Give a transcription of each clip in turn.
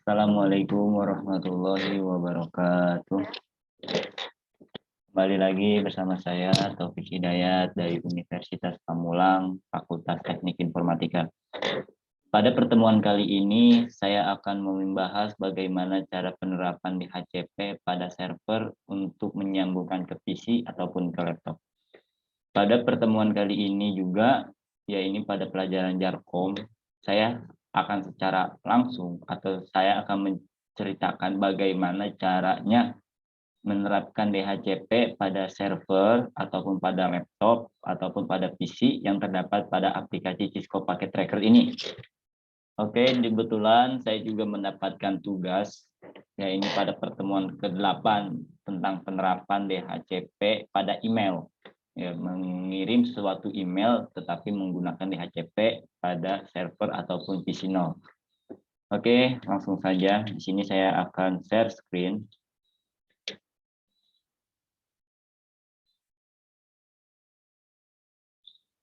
Assalamualaikum warahmatullahi wabarakatuh. Kembali lagi bersama saya Taufik Hidayat dari Universitas Pamulang, Fakultas Teknik Informatika. Pada pertemuan kali ini saya akan membahas bagaimana cara penerapan DHCP pada server untuk menyambungkan ke PC ataupun ke laptop. Pada pertemuan kali ini juga, ya ini pada pelajaran Jarkom, saya akan secara langsung atau saya akan menceritakan bagaimana caranya menerapkan DHCP pada server ataupun pada laptop ataupun pada PC yang terdapat pada aplikasi Cisco Packet Tracker ini. Oke, kebetulan saya juga mendapatkan tugas, ya ini pada pertemuan ke-8 tentang penerapan DHCP pada email. Ya, mengirim suatu email tetapi menggunakan DHCP pada server ataupun PC0. Oke, langsung saja. Di sini saya akan share screen.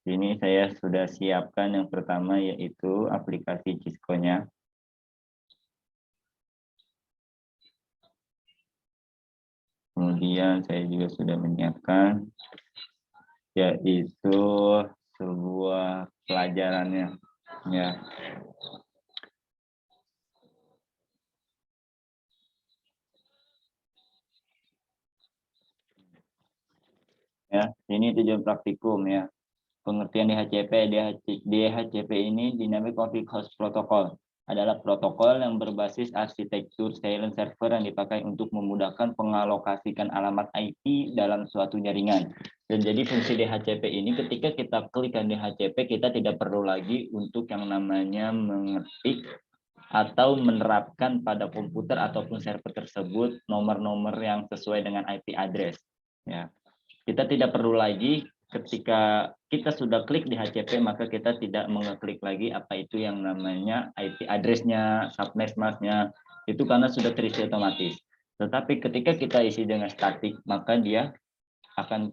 Ini saya sudah siapkan yang pertama yaitu aplikasi Cisco-nya. Kemudian saya juga sudah menyiapkan yaitu sebuah pelajarannya ya. Ya, ini tujuan praktikum ya. Pengertian DHCP. DHCP ini Dynamic Config Host Protocol adalah protokol yang berbasis arsitektur silent server yang dipakai untuk memudahkan pengalokasikan alamat IP dalam suatu jaringan. Dan jadi fungsi DHCP ini ketika kita klikkan DHCP kita tidak perlu lagi untuk yang namanya mengetik atau menerapkan pada komputer ataupun server tersebut nomor-nomor yang sesuai dengan IP address. Ya, kita tidak perlu lagi ketika kita sudah klik di DHCP maka kita tidak mengeklik lagi apa itu yang namanya IP address-nya, subnet mask-nya, itu karena sudah terisi otomatis. Tetapi ketika kita isi dengan statik maka dia akan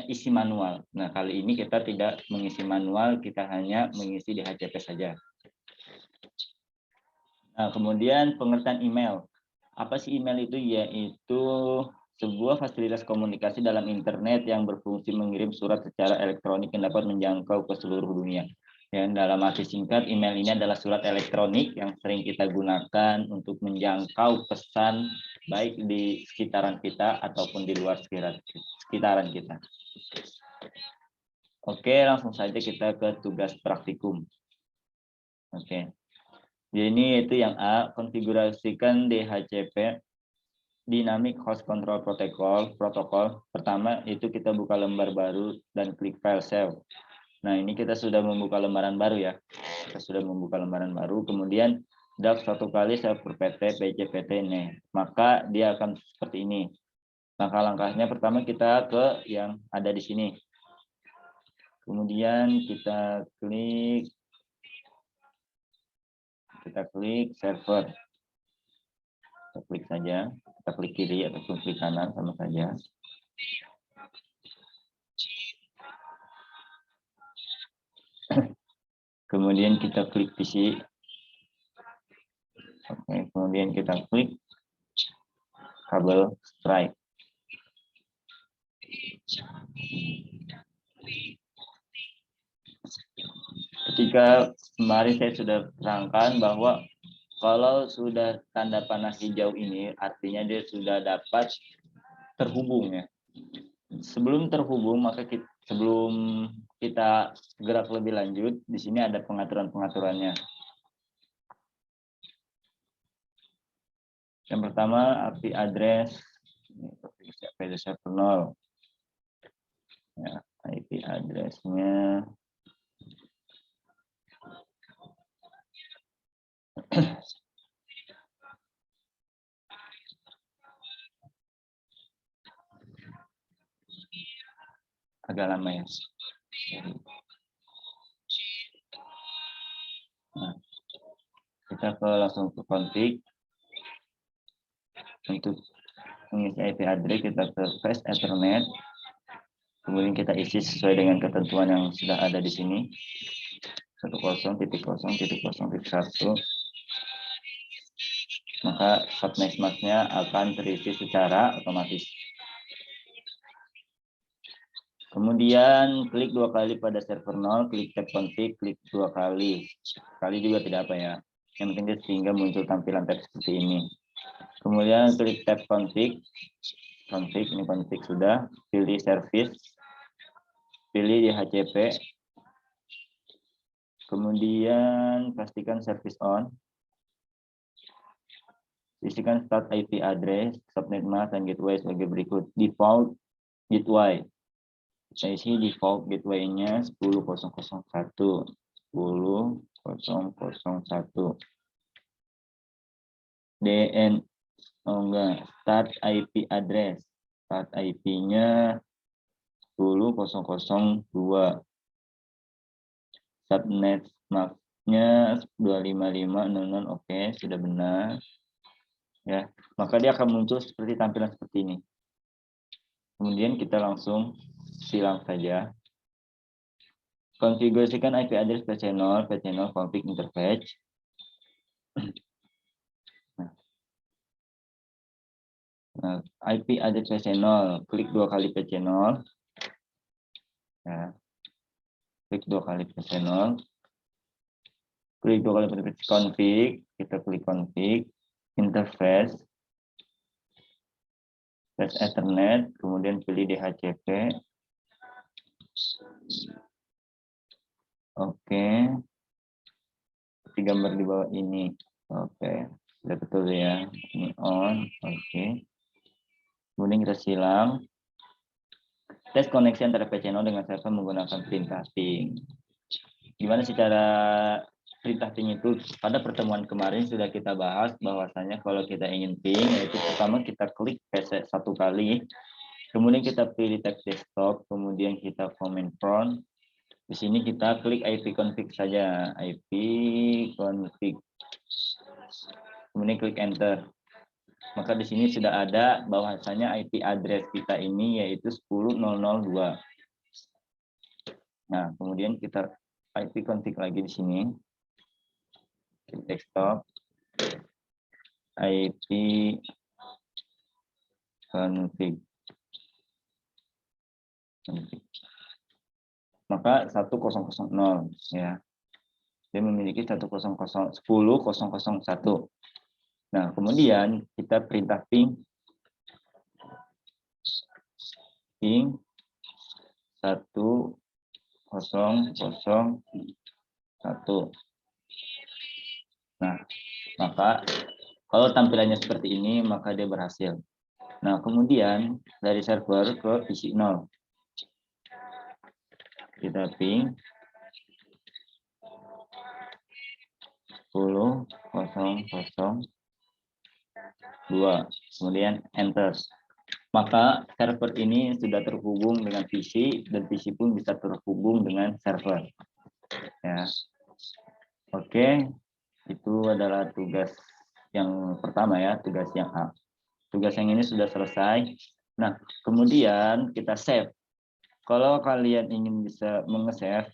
isi manual. Nah, kali ini kita tidak mengisi manual, kita hanya mengisi DHCP saja. Nah, kemudian pengertian email. Apa sih email itu? Yaitu sebuah fasilitas komunikasi dalam internet yang berfungsi mengirim surat secara elektronik yang dapat menjangkau ke seluruh dunia. Dan dalam arti singkat, email ini adalah surat elektronik yang sering kita gunakan untuk menjangkau pesan baik di sekitaran kita ataupun di luar sekitaran kita. Oke, langsung saja kita ke tugas praktikum. Oke. Jadi ini itu yang A, konfigurasikan DHCP Dynamic Host Control Protocol. Pertama itu kita buka lembar baru dan klik file save. Nah, ini kita sudah membuka lembaran baru ya. Kita sudah membuka lembaran baru, kemudian DAP satu kali server PT PCPT nih. Maka dia akan seperti ini. Langkah-langkahnya pertama kita ke yang ada di sini. Kemudian kita klik server. Kita klik saja, kita klik kiri ataupun klik kanan sama saja. Kemudian kita klik PC. Oke, kemudian kita klik kabel strike. Ketika kemarin saya sudah terangkan bahwa kalau sudah tanda panah hijau ini artinya dia sudah dapat terhubung ya. Sebelum terhubung maka sebelum kita gerak lebih lanjut di sini ada pengaturan-pengaturannya. Yang pertama IP address server 0. Ya, IP address-nya agak lama ya. Nah, kita langsung ke config. Untuk mengisi IP address kita ke fast ethernet. Kemudian kita isi sesuai dengan ketentuan yang sudah ada di sini. 10.0.0.0.1 maka subnet masknya akan terisi secara otomatis. Kemudian klik 2 kali pada server 0, klik tab config, klik 2 kali. Kali juga tidak apa ya. Yang penting sehingga muncul tampilan tab seperti ini. Kemudian klik tab config. Config, ini config sudah. Pilih service. Pilih DHCP. Kemudian pastikan service on. Isikan start IP address, subnet mask, dan gateway sebagai berikut. Default gateway. Saya isi default gateway-nya 10.0.1. 10.0.1. DN, oh enggak, start IP address. Start IP-nya 10.0.2. Subnet mask-nya 255.00. Oke, sudah benar. Ya, maka dia akan muncul seperti tampilan seperti ini. Kemudian kita langsung silang saja. Konfigurasikan IP address PC0, PC0 config interface. Nah, IP address PC0, klik 2 kali PC0. Ya. Klik 2 kali PC0. Klik 2 kali PC config, kita klik config, interface, slash Ethernet, kemudian pilih DHCP. Oke. Seperti gambar di bawah ini. Oke, sudah betul ya. Ini on, oke. Kemudian kita silang. Tes koneksi antara PC0 dengan server menggunakan perintah ping. Gimana sih cara perintah ping itu? Pada pertemuan kemarin sudah kita bahas bahwasanya kalau kita ingin ping, yaitu pertama kita klik PC 1 kali, kemudian kita pilih tab desktop, kemudian kita command prompt. Di sini kita klik IP config saja, IP config. Kemudian klik enter. Maka di sini sudah ada bahwasanya IP address kita ini yaitu 10.0.2. Nah, kemudian kita IP config lagi di sini. Desktop IP config. Maka 1000 ya. Dia memiliki 10.0.1. Nah, kemudian kita perintah ping 1001. Nah, maka kalau tampilannya seperti ini, maka dia berhasil. Nah, kemudian dari server ke PC 0. Kita ping 10.0.2. Kemudian enter. Maka server ini sudah terhubung dengan PC dan PC pun bisa terhubung dengan server. Ya. Oke, itu adalah tugas yang pertama ya, tugas yang A. Tugas yang ini sudah selesai. Nah, kemudian kita save. Kalau kalian ingin bisa menge-save,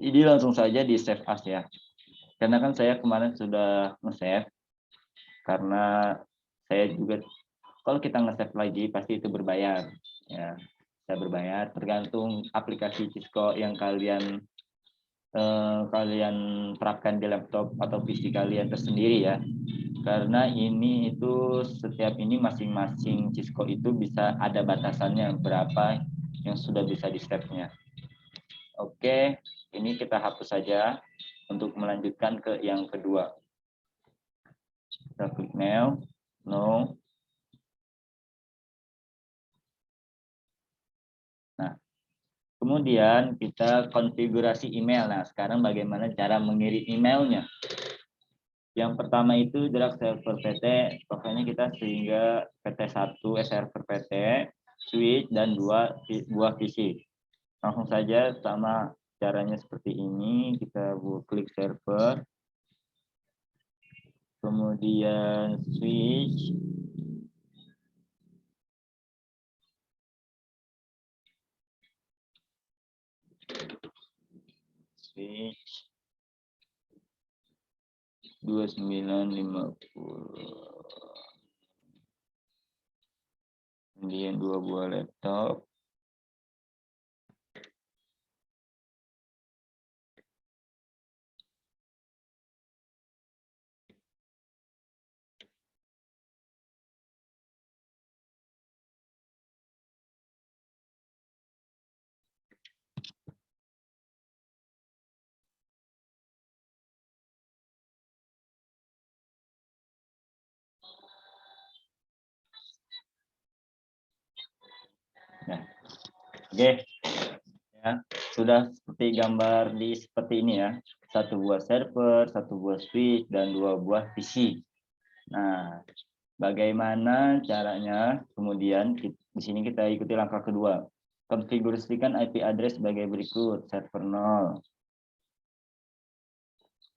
ini langsung saja di save as ya. Karena kan saya kemarin sudah nge-save, karena saya juga kalau kita nge-save lagi pasti itu berbayar ya, saya berbayar tergantung aplikasi Cisco yang kalian terapkan di laptop atau PC kalian tersendiri ya, karena ini itu setiap ini masing-masing Cisco itu bisa ada batasannya berapa yang sudah bisa di save-nya. Oke, ini kita hapus saja untuk melanjutkan ke yang kedua. Kita klik now, no. Nah, kemudian kita konfigurasi email. Nah, sekarang bagaimana cara mengirim emailnya? Yang pertama itu drag server PT, pokoknya kita sehingga PT1 server PT, switch, dan dua buah PC. Langsung saja sama caranya seperti ini, kita klik server, kemudian switch, 2950. Kemudian 2 buah laptop. Nah, oke. Ya, sudah seperti gambar seperti ini ya. 1 buah server, 1 buah switch, dan 2 buah PC. Nah, bagaimana caranya? Kemudian di sini kita ikuti langkah kedua. Konfigurasikan IP address sebagai berikut. Server 0.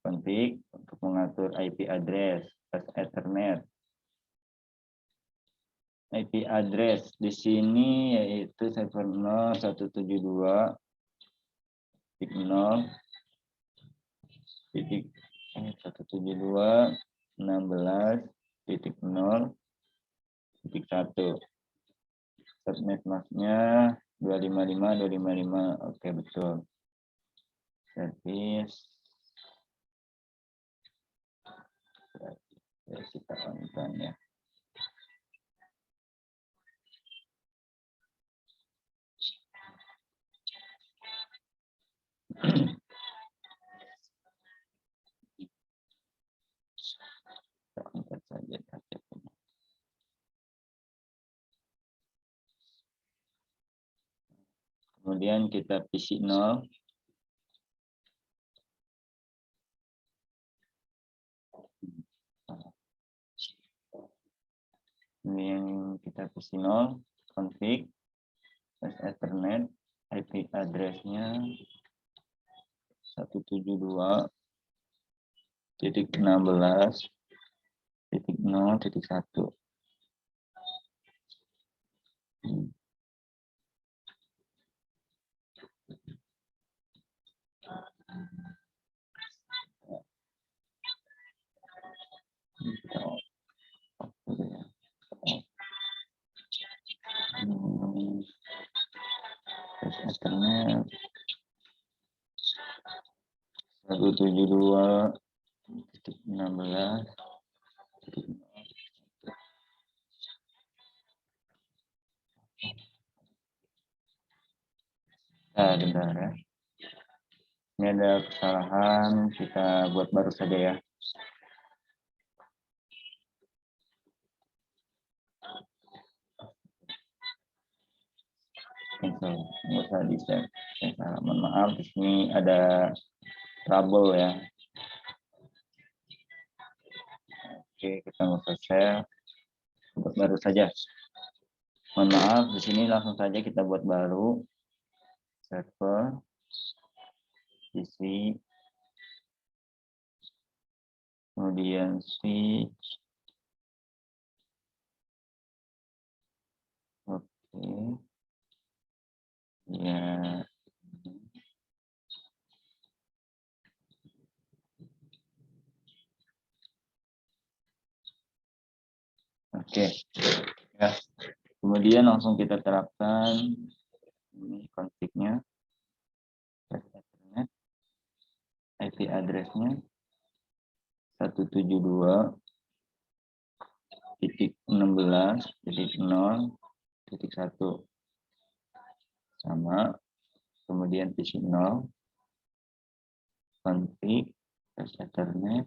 Config untuk mengatur IP address Ethernet. IP address di sini yaitu server 0172.0 172.16.0.1. Subnet masknya 255.255. Oke, betul. Service kita on ya. Angkat saja. Kemudian kita PC 0. Yang kita PC 0, config Ethernet, IP address-nya 172.16.0.1. Ethernet 172.16. Bentar ya. Ini ada kesalahan, kita buat baru saja ya. Nggak usah di-save. Mohon maaf, di sini ada trouble ya. Oke, kita nggak usah share. Buat baru saja. Mohon maaf, di sini langsung saja kita buat baru. Server, PC, kemudian switch. Oke. Ya. Oke. Ya. Kemudian langsung kita terapkan ini config-nya. IP address-nya 172.16.0.1 sama, kemudian PC 0, config Ethernet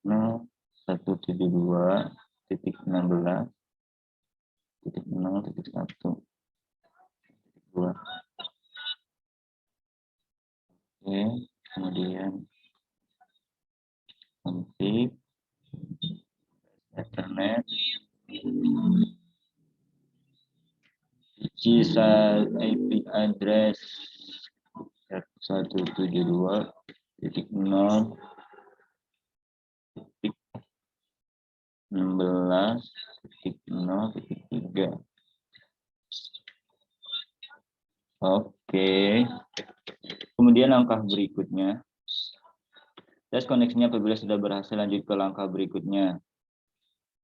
172.16.0.1. Oke, kemudian config Ethernet IP address 172.0.16.0.3. Oke. Kemudian langkah berikutnya, tes koneksinya apabila sudah berhasil lanjut ke langkah berikutnya.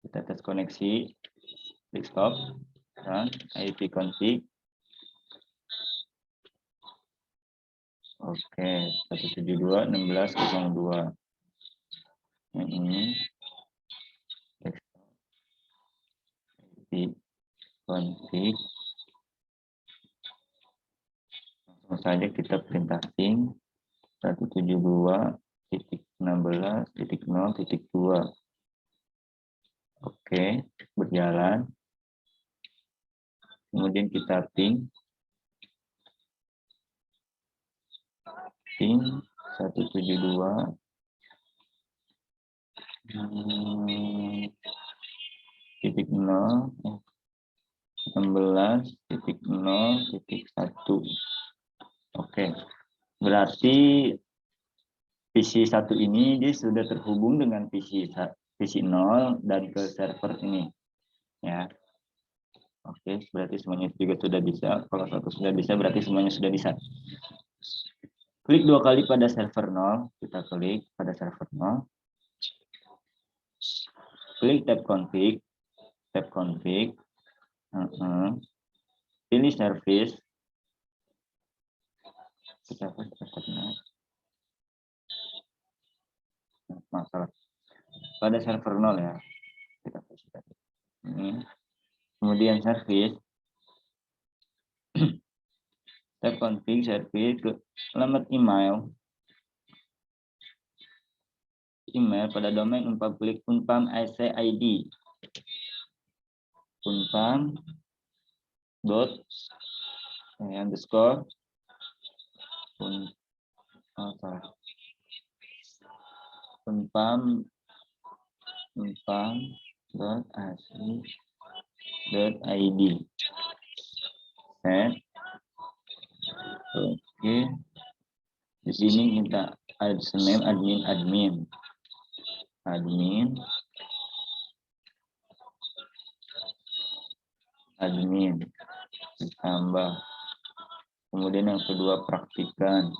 Kita tes koneksi, klik stop, dan IP config. Oke, 172.16.02. Yang ini, IP config. Langsung saja kita perintah ping 172.16.0.2. Oke, berjalan. Kemudian kita ping 172 titik 0 16.0.1. Oke, berarti PC 1 ini dia sudah terhubung dengan PC 0 dan ke server ini ya. Oke, berarti semuanya juga sudah bisa. Kalau satu sudah bisa, berarti semuanya sudah bisa. Klik 2 kali pada server 0, kita klik pada server 0. Klik tab config, pilih service, kita masalah pada server 0 ya, kita ini. Kemudian service, tab config service, ke alamat email pada domain unpam, klik unpam id unpam dot underscore unpam dot asli dot id. Set. Oke, di sini kita admin ditambah. Kemudian yang kedua praktikan.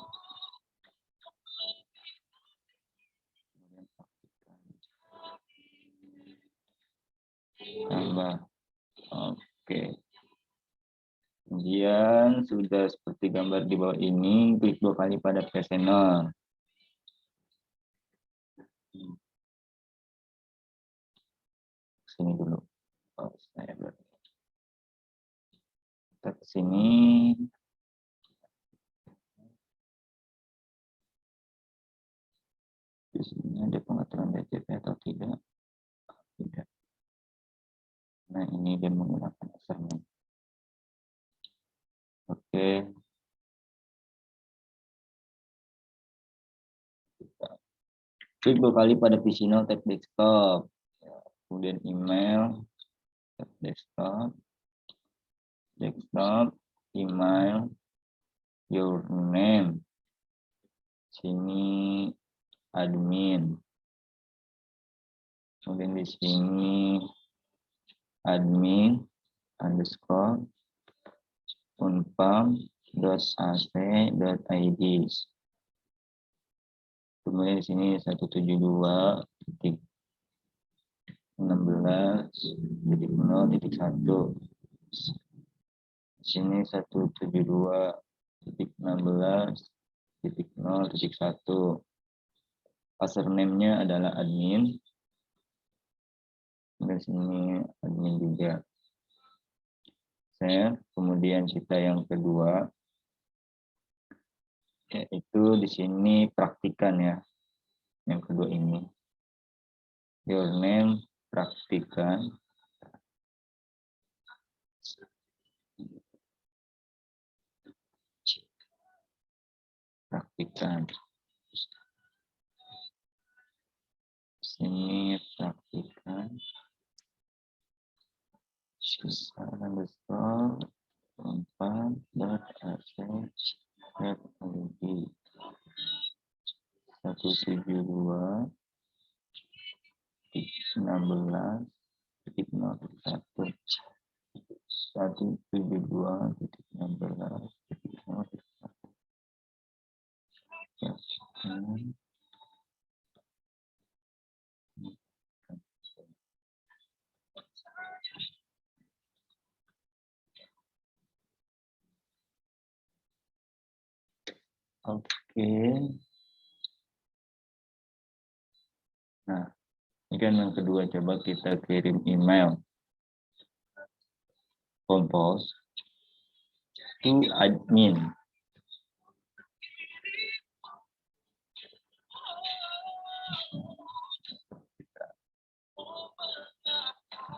Tambah. Oke. Kemudian sudah seperti gambar di bawah ini, klik 2 kali pada personal. Sini dulu. Saya kita ke sini. Di sini ada pengaturan DTP atau tidak? Tidak. Nah, ini dia menggunakan assignment. Oke. Klik 2 kali pada PC 0 tab desktop. Kemudian email, tab desktop, email, your name. Sini admin. Kemudian di sini admin underscore unpam.ac.id. Kemudian di sini 172.16.0.1. Di sini 172.16.0.1. Username-nya adalah admin. Di sini admin juga. Kemudian kita yang kedua, yaitu di sini praktikan ya. Yang kedua ini, your name praktikan. Sini praktikan. Underscore unpam.ac.id 172.16.0.1. Oke. Nah, ini kan yang kedua, coba kita kirim email. Compose to admin.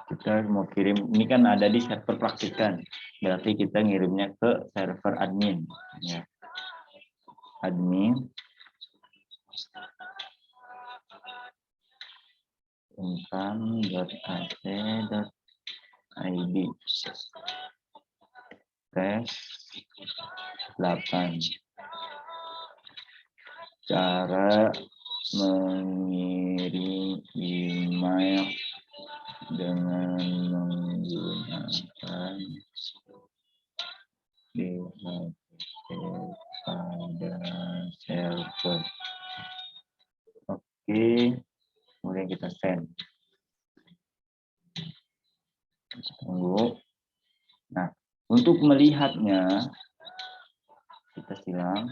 Kita mau kirim, ini kan ada di server praktikan, berarti kita ngirimnya ke server admin. Ya. Admin income.ac.id tes 8. Cara mengirim email dengan menggunakan DHCP pada server. Oke, kemudian kita send. Tunggu. Nah, untuk melihatnya, kita silang,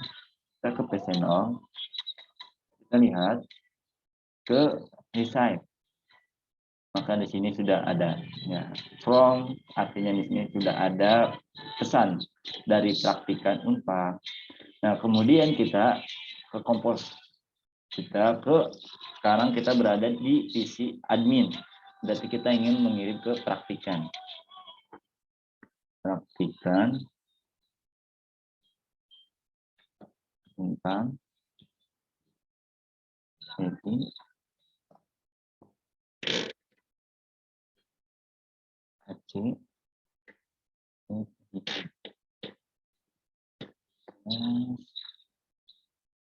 kita ke PC0, kita lihat ke receive. Maka di sini sudah ada, ya, from artinya di sini sudah ada pesan dari praktikan Unpad. Nah, kemudian kita ke Compose. Sekarang kita berada di PC admin. Berarti kita ingin mengirim ke praktikan. Praktikan tentang setting AC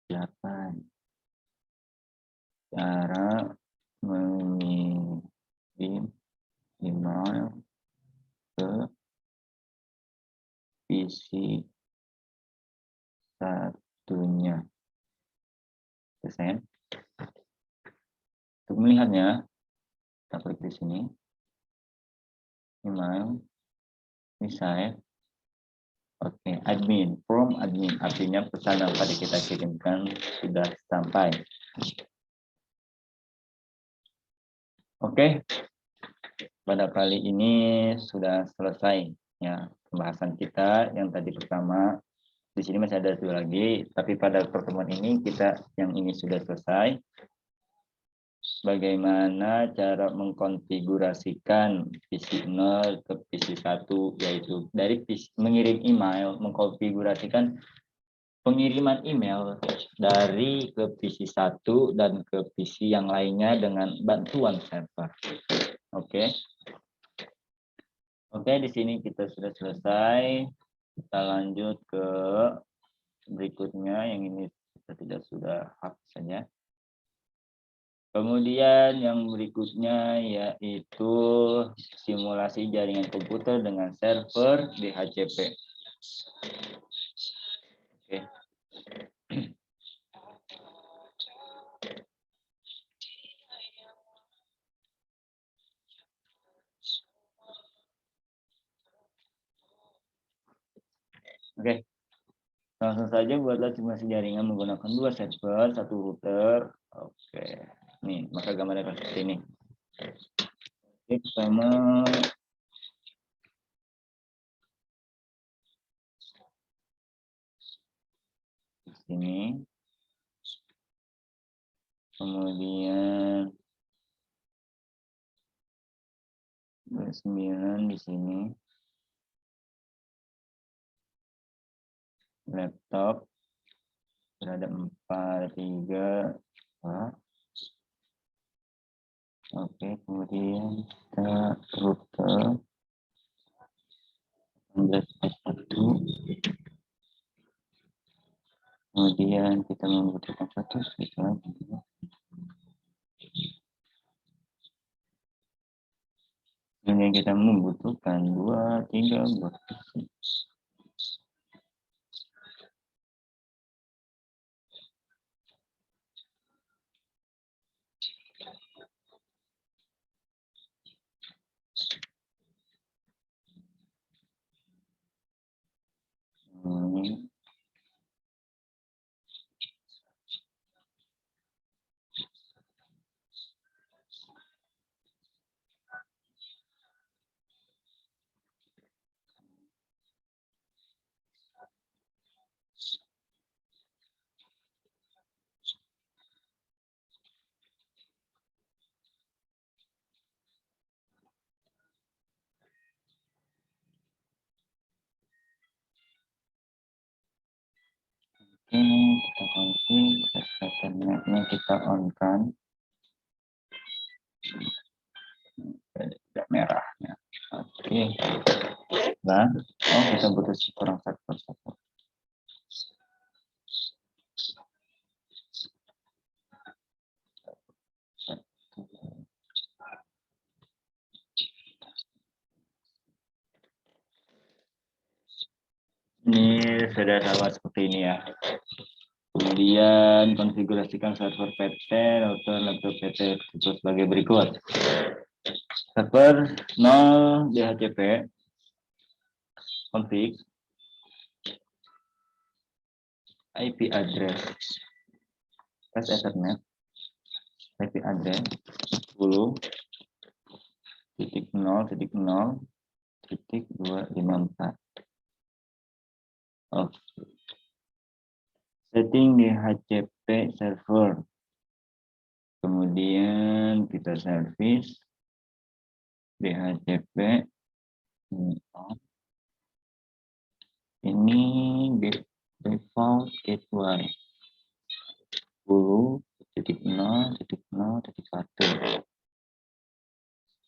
8. Cara mengirim email ke PC satunya. Selesai. Untuk melihatnya, kita klik di sini. Email, misalnya, oke, admin, from admin, artinya pesan yang tadi kita kirimkan sudah sampai. Oke, pada kali ini sudah selesai ya pembahasan kita yang tadi pertama. Di sini masih ada 2 lagi, tapi pada pertemuan ini yang ini sudah selesai. Bagaimana cara mengkonfigurasikan PC 0 ke PC 1, yaitu dari mengirim email, mengkonfigurasikan pengiriman email dari ke PC 1 dan ke PC yang lainnya dengan bantuan server. Oke. Oke, di sini kita sudah selesai. Kita lanjut ke berikutnya, yang ini kita sudah hapus saja. Kemudian yang berikutnya yaitu simulasi jaringan komputer dengan server DHCP. Oke. Oke. Langsung saja buatlah simulasi jaringan menggunakan 2 server, 1 router. Oke. Nih, maka gambarnya seperti ini. Oke, pertama di sini. Kemudian 9 di sini. Laptop berada 4, 3, 2. Oke, kemudian kita router 16/1. Kemudian kita membutuhkan 1 switch lagi. Kemudian kita membutuhkan 2, 3 buat PC. Oke, kita config, internetnya kita on kan. Tidak merahnya. Oke. Nah, oh kita butuh kurang satu. Ini sudah sama seperti ini ya. Kemudian konfigurasikan server PT, router laptop PT sebagai berikut. Server 0 DHCP, config, IP address, tes Ethernet, IP address 10.0.0.254. Oke. Setting DHCP server. Kemudian kita service DHCP ini default gateway 10.0.0.1.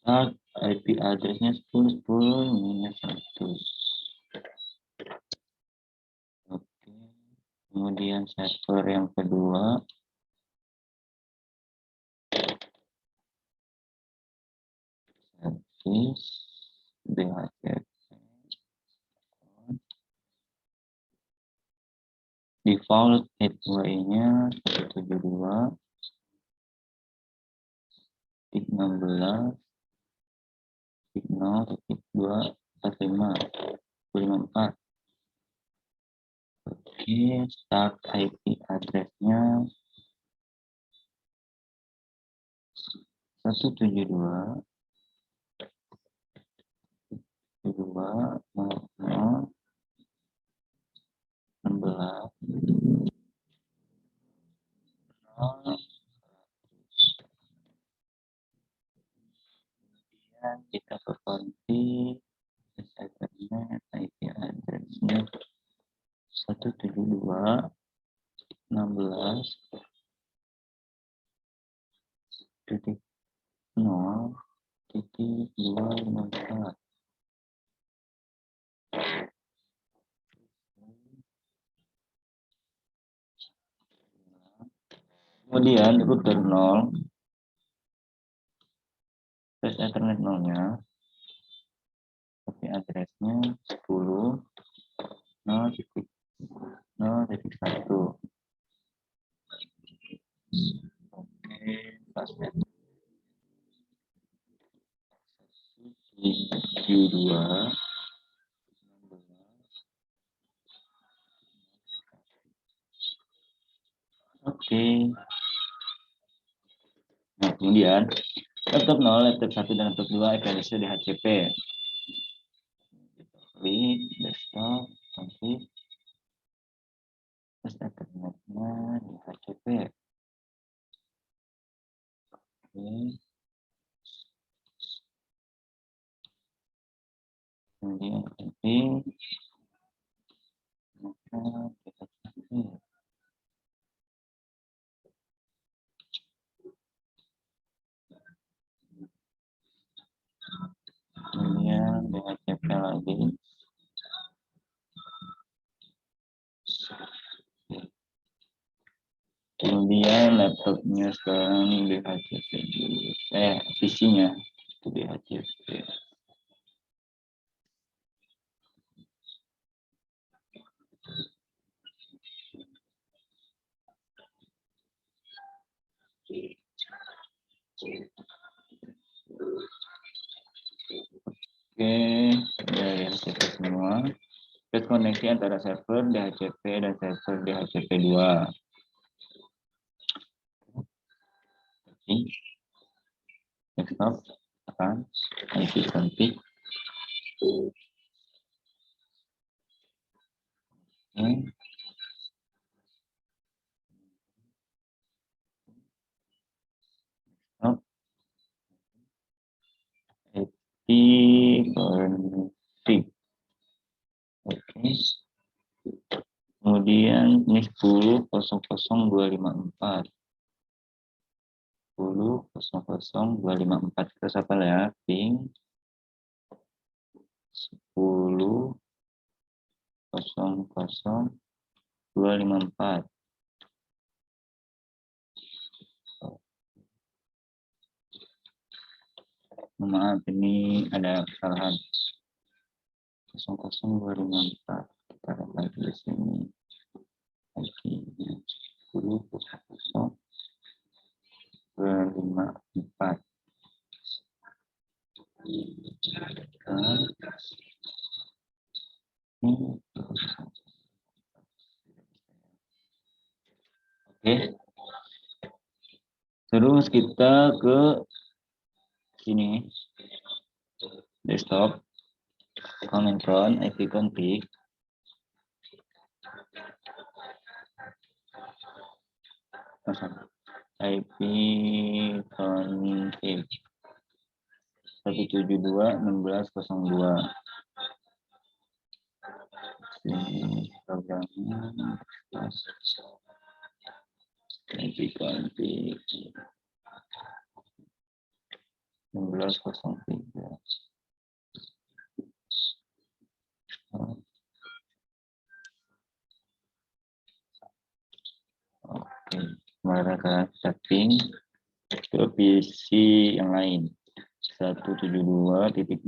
Start IP addressnya 10.10-1. Oke. Kemudian server yang kedua service DHCP default gateway-nya 172 16 0.245 Oke, start IP address-nya 172 kemudian kita ke config Ethernet IP address-nya 172.16.0.254. Kemudian router 0, tes Ethernet 0-nya, IP address-nya 10.0.0.1. Oke, password 72. Oke. Nah, kemudian laptop 0, laptop 1 dan laptop 2 IP address DHCP. Klik desktop, config, terus Ethernet-nya DHCP. Oke. Kemudian config, DHCP. Kemudian DHCP lagi. Kemudian laptopnya sekarang DHCP dulu. PC-nya itu DHCP. Oke, ya DHCP semua. Terus koneksi antara server DHCP dan server DHCP 2. Oke. Desktop akan IP config. IP config. Oke. Kemudian ini 10.00254. 10.00254 kita sapa ya, ping 10.00254. Maaf, ini ada kesalahan. 0.0254. Kita lihat lagi di sini. IP-nya 10.00254. Oke. Terus kita ke sini. Desktop. Command prompt, IP config. IP config 172.16.02. Ini programnya IP config 16.03. Oke, maka kita setting ke PC yang lain. 172.16.2.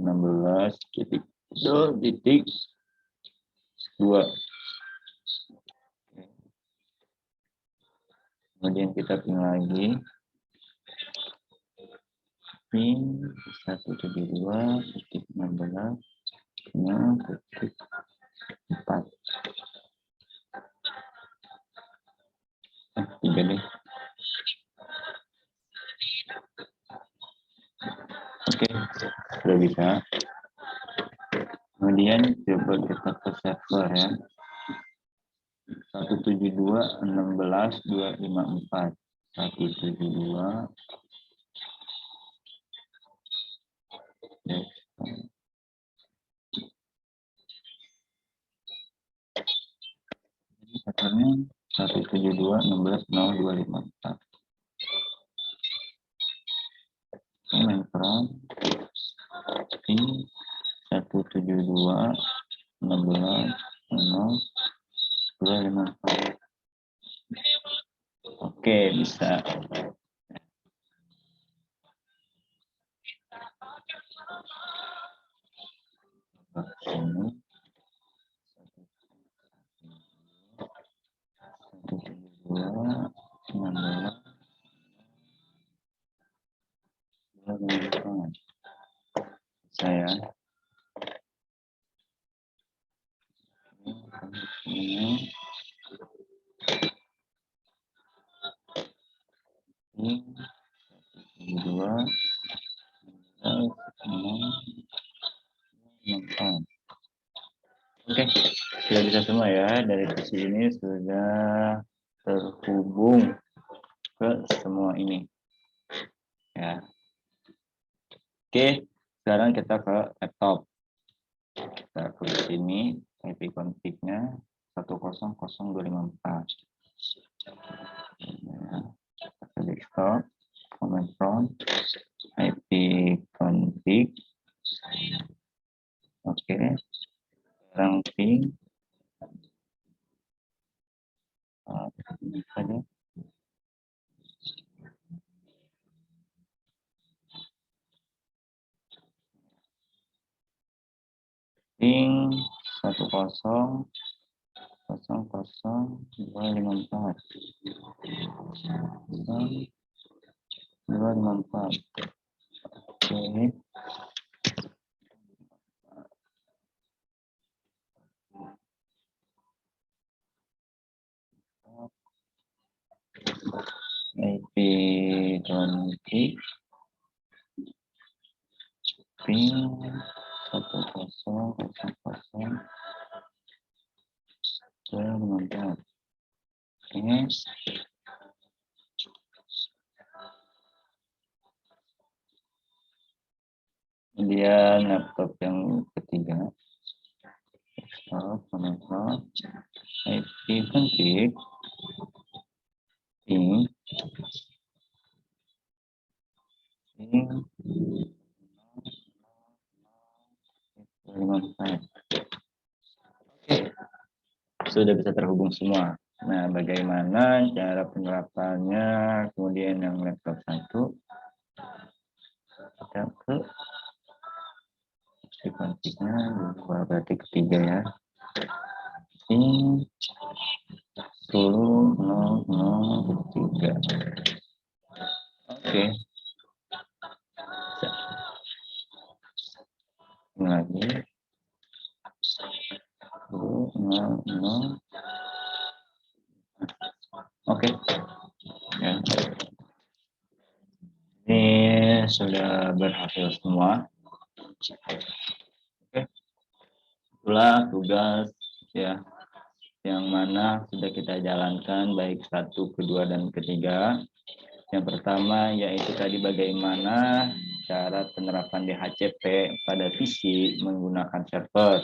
Kemudian kita ping lagi. Ping 172.16.4. 3 deh. Oke, sudah bisa. Kemudian coba kita ke server ya. 172.16.254. 172. Servernya 172.16.0.254. Main from ini 172.16.0.254. Oke, bisa. Ini 172.16.0.254. Saya ini dua Oke, sudah bisa semua ya. Dari sisi ini sudah terhubung ke semua ini. Ya. Oke, sekarang kita ke laptop. Kita ke sini, IP config-nya 100.254. Ya, kita ke desktop, command prompt, IP config. Oke, sekarang ping. Ini saja. Ping 100.254. 254. Oke. IP config ping 100.254. Ini kemudian laptop yang ketiga, command prompt IP config ini Oke, sudah bisa terhubung semua. Nah, bagaimana cara penerapannya? Kemudian yang laptop 1 kita ke konfignya berarti ketiga ya. Ini 10.0.0.3. Oke. Ini lagi 10.0.0. Oke. Ya. Ini sudah berhasil semua. Oke. Itulah tugas ya yang mana sudah kita jalankan baik 1, kedua, dan ketiga. Yang pertama yaitu tadi bagaimana cara penerapan DHCP pada PC menggunakan server.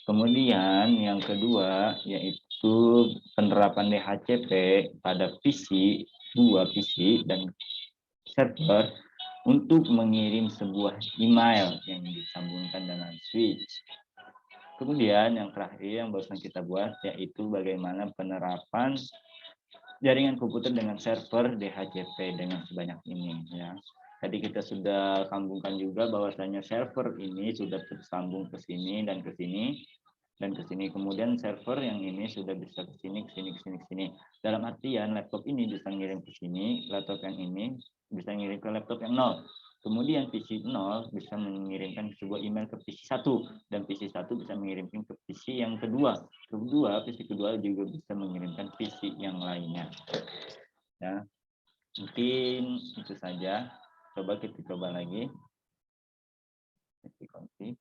Kemudian yang kedua yaitu penerapan DHCP pada PC, 2 PC dan server untuk mengirim sebuah email yang disambungkan dengan switch. Kemudian yang terakhir yang barusan kita buat yaitu bagaimana penerapan jaringan komputer dengan server DHCP dengan sebanyak ini ya. Tadi kita sudah sambungkan juga bahwasanya server ini sudah tersambung ke sini dan ke sini dan ke sini. Kemudian server yang ini sudah bisa ke sini, ke sini, ke sini, ke sini. Dalam artian laptop ini bisa ngirim ke sini, laptop yang ini bisa ngirim ke laptop yang 0. Kemudian PC 0 bisa mengirimkan sebuah email ke PC 1 dan PC 1 bisa mengirimkan ke PC yang kedua. PC kedua juga bisa mengirimkan PC yang lainnya. Ya. Mungkin itu saja. Coba kita coba lagi. Config.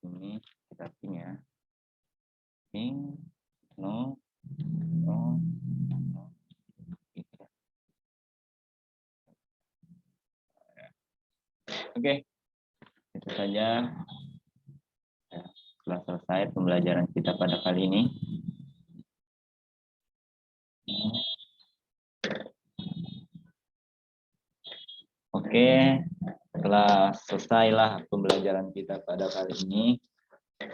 Ini kita ping ya. Ping 0 0 0. Oke. Itu saja. Setelah selesai pembelajaran kita pada kali ini. Oke, setelah selesailah pembelajaran kita pada kali ini.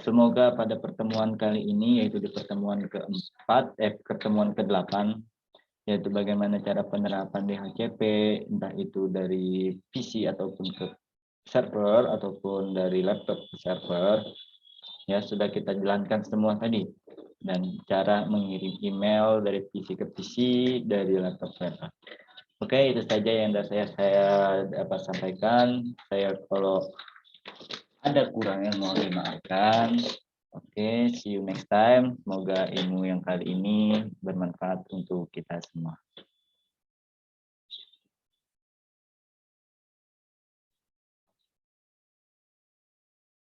Semoga pada pertemuan kali ini, yaitu di pertemuan keempat, pertemuan ke-8, yaitu bagaimana cara penerapan DHCP, entah itu dari PC ataupun ke server, ataupun dari laptop ke server, ya sudah kita jalankan semua tadi. Dan cara mengirim email dari PC ke PC, dari laptop ke laptop. Oke, itu saja yang saya dapat sampaikan. Saya kalau ada kurangnya mohon dimaafkan. Oke, see you next time. Semoga ilmu yang kali ini bermanfaat untuk kita semua.